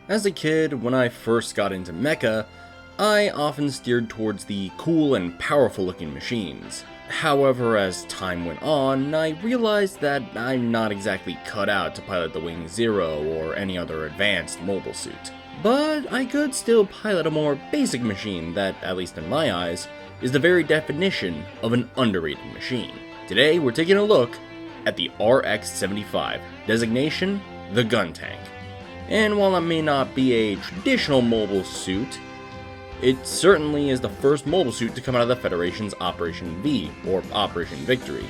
As a kid, when I first got into mecha, I often steered towards the cool and powerful looking machines. However, as time went on, I realized that I'm not exactly cut out to pilot the Wing Zero or any other advanced mobile suit. But I could still pilot a more basic machine that, at least in my eyes, is the very definition of an underrated machine. Today, we're taking a look at the RX-75, designation the Guntank. And while it may not be a traditional mobile suit, it certainly is the first mobile suit to come out of the Federation's Operation V, or Operation Victory.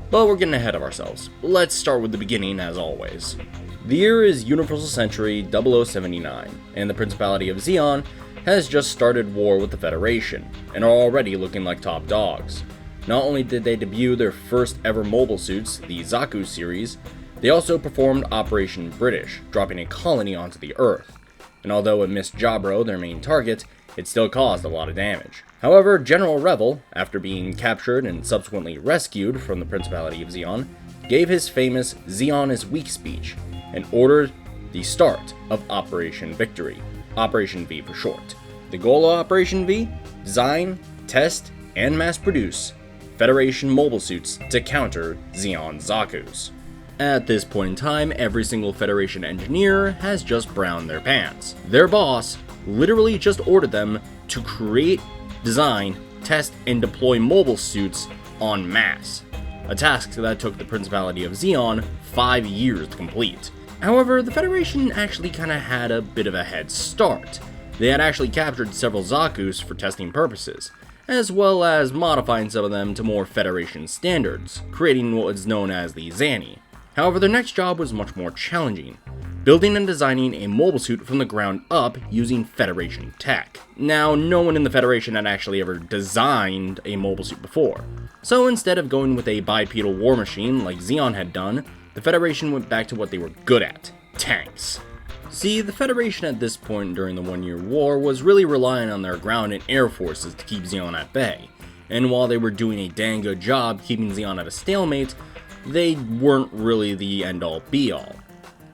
But we're getting ahead of ourselves. Let's start with the beginning as always. The year is Universal Century 0079, and the Principality of Zeon has just started war with the Federation, and are already looking like top dogs. Not only did they debut their first ever mobile suits, the Zaku series, they also performed Operation British, dropping a colony onto the Earth. And although it missed Jabro, their main target, it still caused a lot of damage. However, General Revel, after being captured and subsequently rescued from the Principality of Zeon, gave his famous Zeon is weak speech, and ordered the start of Operation Victory, Operation V for short. The goal of Operation V? Design, test, and mass produce Federation mobile suits to counter Zeon Zaku's. At this point in time, every single Federation engineer has just browned their pants. Their boss literally just ordered them to create, design, test, and deploy mobile suits en masse. A task that took the Principality of Zeon 5 years to complete. However, the Federation actually kinda had a bit of a head start. They had actually captured several Zaku's for testing purposes, as well as modifying some of them to more Federation standards, creating what is known as the Zanny. However, their next job was much more challenging, building and designing a mobile suit from the ground up using Federation tech. Now, no one in the Federation had actually ever designed a mobile suit before, so instead of going with a bipedal war machine like Zeon had done, the Federation went back to what they were good at: tanks. See, the Federation at this point during the 1 Year War was really relying on their ground and air forces to keep Zeon at bay, and while they were doing a dang good job keeping Zeon at a stalemate, they weren't really the end-all be-all.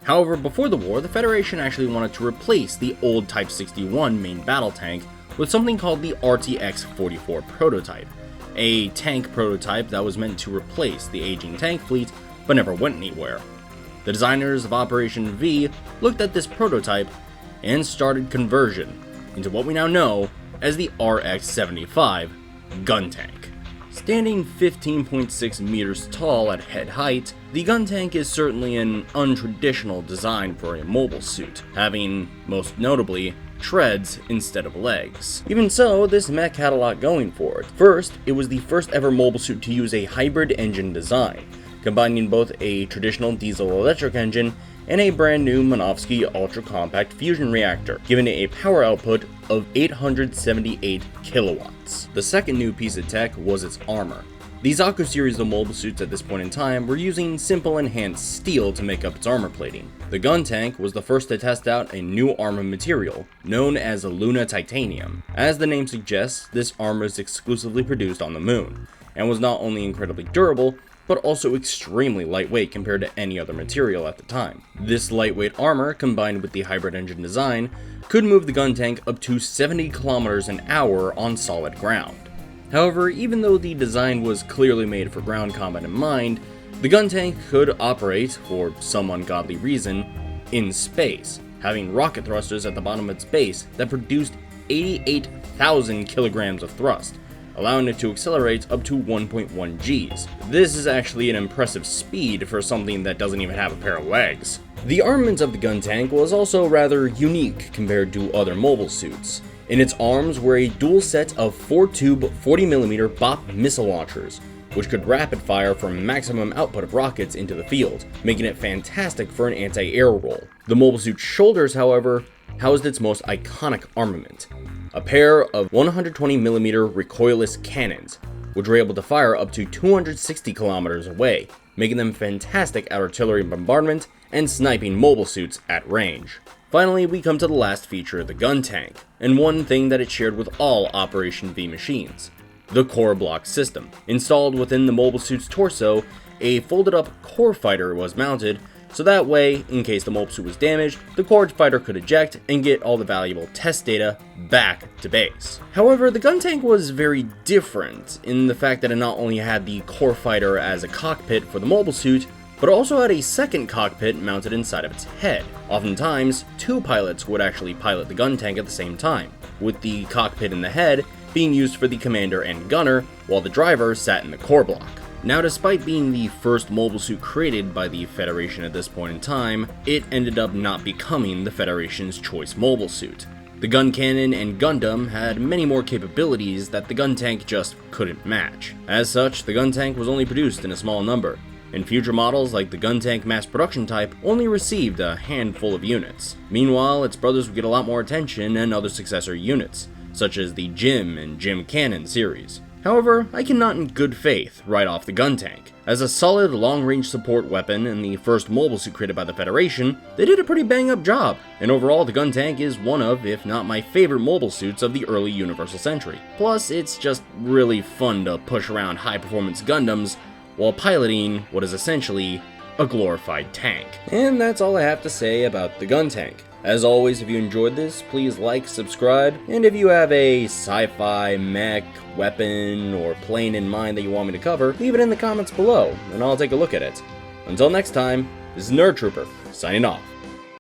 However, before the war, the Federation actually wanted to replace the old Type 61 main battle tank with something called the RTX-44 prototype, a tank prototype that was meant to replace the aging tank fleet but never went anywhere. The designers of Operation V looked at this prototype and started conversion into what we now know as the RX-75 Guntank. Standing 15.6 meters tall at head height, the Guntank is certainly an untraditional design for a mobile suit, having, most notably, treads instead of legs. Even so, this mech had a lot going for it. First, it was the first ever mobile suit to use a hybrid engine design, combining both a traditional diesel-electric engine and a brand new Minovsky ultra-compact fusion reactor, giving it a power output of 878 kilowatts. The second new piece of tech was its armor. The Zaku series of mobile suits at this point in time were using simple enhanced steel to make up its armor plating. The Guntank was the first to test out a new armor material, known as Luna Titanium. As the name suggests, this armor is exclusively produced on the moon, and was not only incredibly durable, but also extremely lightweight compared to any other material at the time. This lightweight armor, combined with the hybrid engine design, could move the Guntank up to 70 kilometers an hour on solid ground. However, even though the design was clearly made for ground combat in mind, the Guntank could operate, for some ungodly reason, in space, having rocket thrusters at the bottom of its base that produced 88,000 kilograms of thrust, allowing it to accelerate up to 1.1 Gs. This is actually an impressive speed for something that doesn't even have a pair of legs. The armament of the Guntank was also rather unique compared to other mobile suits. In its arms were a dual set of 4-tube 40mm BOP missile launchers, which could rapid fire for maximum output of rockets into the field, making it fantastic for an anti-air role. The mobile suit's shoulders, however, housed its most iconic armament, a pair of 120mm recoilless cannons, which were able to fire up to 260 kilometers away, making them fantastic at artillery bombardment and sniping mobile suits at range. Finally, we come to the last feature of the Guntank, and one thing that it shared with all Operation V machines: the core block system. Installed within the mobile suit's torso, a folded up core fighter was mounted so that way, in case the mobile suit was damaged, the core fighter could eject and get all the valuable test data back to base. However, the Guntank was very different in the fact that it not only had the core fighter as a cockpit for the mobile suit, but also had a second cockpit mounted inside of its head. Oftentimes, two pilots would actually pilot the Guntank at the same time, with the cockpit in the head being used for the commander and gunner, while the driver sat in the core block. Now, despite being the first mobile suit created by the Federation at this point in time, it ended up not becoming the Federation's choice mobile suit. The gun cannon and Gundam had many more capabilities that the Guntank just couldn't match. As such, the Guntank was only produced in a small number, and future models like the Guntank mass production type only received a handful of units. Meanwhile, its brothers would get a lot more attention and other successor units, such as the Jim and Jim Cannon series. However, I cannot in good faith write off the Guntank. As a solid long-range support weapon and the first mobile suit created by the Federation, they did a pretty bang-up job, and overall the Guntank is one of, if not my favorite mobile suits of the early Universal Century. Plus, it's just really fun to push around high-performance Gundams while piloting what is essentially a glorified tank. And that's all I have to say about the Guntank. As always, if you enjoyed this, please like, subscribe, and if you have a sci-fi, mech, weapon, or plane in mind that you want me to cover, leave it in the comments below, and I'll take a look at it. Until next time, this is Nerd Trooper, signing off.